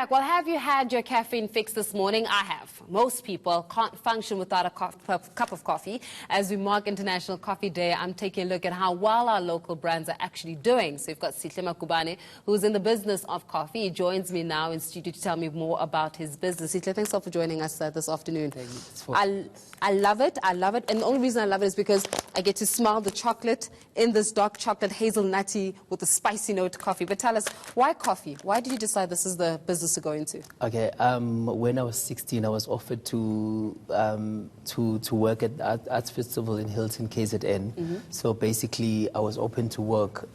back. Well, have you had your caffeine fix this morning? I have. Most people can't function without a cup of coffee. As we mark International Coffee Day, I'm taking a look at how well our local brands are actually doing. So we've got Sihle Magubane, who's in the business of coffee. He joins me now in studio to tell me more about his business. Sihle, thanks for joining us this afternoon. I love it. I love it. And the only reason I love it is because I get to smell the chocolate in this dark chocolate hazelnutty with a spicy note coffee. But tell us, why coffee? Why did you decide this is the business to go into? Okay, when I was 16, I was offered to work at Arts Festival in Hilton, KZN. So basically, I was open to work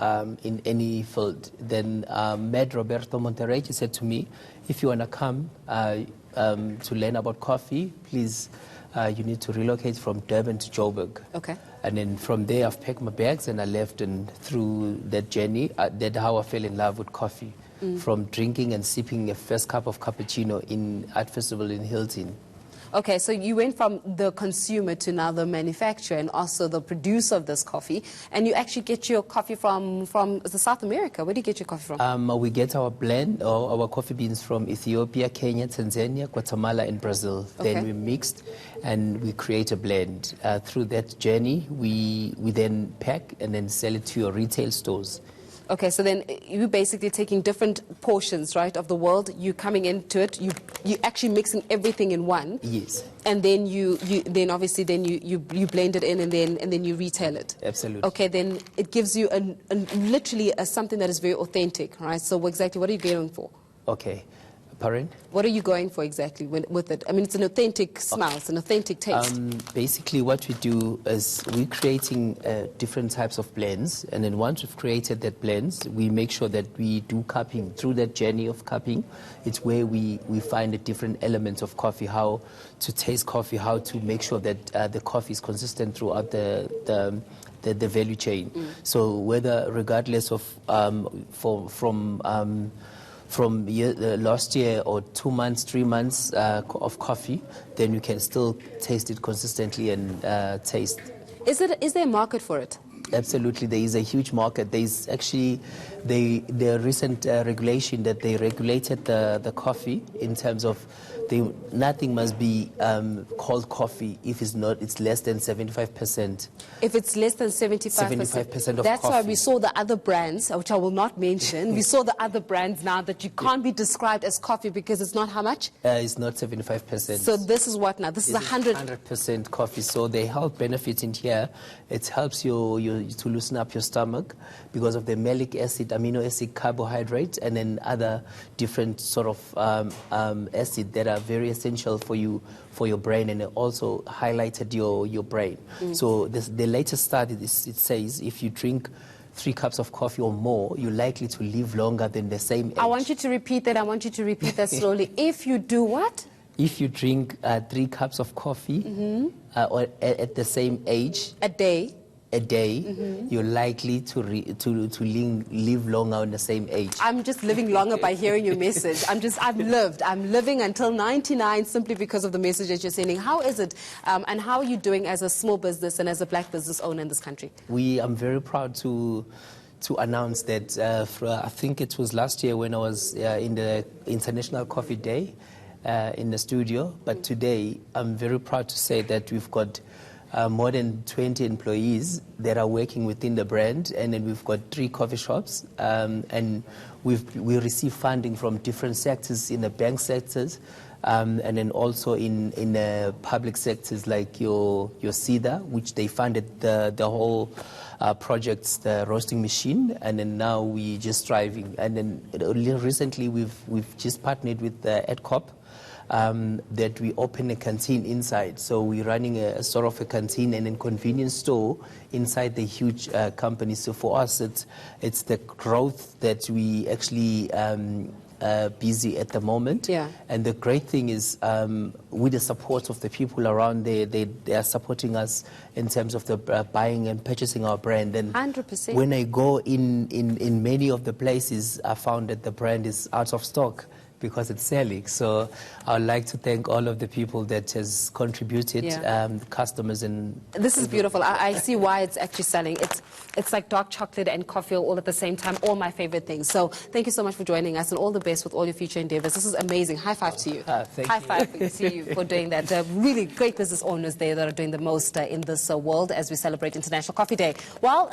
in any field. Then Med Roberto Monterrey said to me, if you want to come to learn about coffee, please, you need to relocate from Durban to Joburg. Okay. And then from there, I've packed my bags and I left. And through that journey, that's how I fell in love with coffee. From drinking and sipping a first cup of cappuccino in Art Festival in Hilton. Okay, so you went from the consumer to now the manufacturer and also the producer of this coffee, and you actually get your coffee from South America. Where do you get your coffee from? We get our blend or our coffee beans from Ethiopia, Kenya, Tanzania, Guatemala, and Brazil. Okay. Then we mixed and we create a blend. Through that journey, we then pack and then sell it to your retail stores. Okay, so then you're basically taking different portions, right, of the world. You coming into it. You actually mixing everything in one. Yes. And then you obviously you blend it in and then you retail it. Absolutely. Okay, then it gives you literally something that is very authentic, right? So exactly what are you going for? Okay. Pardon? What are you going for exactly with it? I mean, it's an authentic smell, it's an authentic taste. Basically, what we do is we're creating different types of blends, and then once we've created that blends, we make sure that we do cupping. Through that journey of cupping, it's where we find the different elements of coffee, how to taste coffee, how to make sure that the coffee is consistent throughout the value chain. So whether regardless of from last year or 2 months, 3 months of coffee, then you can still taste it consistently and taste. Is there a market for it? Absolutely, there is a huge market. There is actually the recent regulation that they regulated the coffee in terms of nothing must be called coffee if it's less than 75%. If it's less than 75% of that's coffee. why we saw the other brands, which I will not mention. We saw the other brands now that you can't be described as coffee because it's not how much? It's not 75%. So this is what now? This is 100% coffee. So the health benefits in here, it helps you to loosen up your stomach because of the malic acid, amino acid, carbohydrate, and then other different sort of acid that are very essential for your brain, and it also highlighted your brain. So the latest study, it says if you drink 3 cups of coffee or more, you're likely to live longer than the same age. I want you to repeat that. I want you to repeat that slowly. If you do what? If you drink 3 cups of coffee or at the same age. A day, you're likely to live longer on the same age. I'm just living longer by hearing your message. I'm living until 99 simply because of the message that you're sending. How is it, and how are you doing as a small business and as a black business owner in this country? I'm very proud to announce that I think it was last year when I was in the International Coffee Day in the studio, but today I'm very proud to say that we've got more than 20 employees that are working within the brand, and then we've got 3 coffee shops, and we receive funding from different sectors in the bank sectors, and then also in the public sectors like your SIDA, which they funded the whole projects, the roasting machine, and then now we just driving, and then recently we've just partnered with the EdCop. That we open a canteen inside. So we're running a sort of a canteen and a convenience store inside the huge company. So for us, it's the growth that we actually busy at the moment. Yeah. And the great thing is with the support of the people around there, they are supporting us in terms of the buying and purchasing our brand. And 100%. when I go in many of the places, I found that the brand is out of stock. because it's selling. So I would like to thank all of the people that has contributed, customers and... This is beautiful. I see why it's actually selling. It's like dark chocolate and coffee all at the same time, all my favorite things. So thank you so much for joining us and all the best with all your future endeavors. This is amazing. High five to you. High five to you for doing that. Really great business owners there that are doing the most in this world as we celebrate International Coffee Day. Well,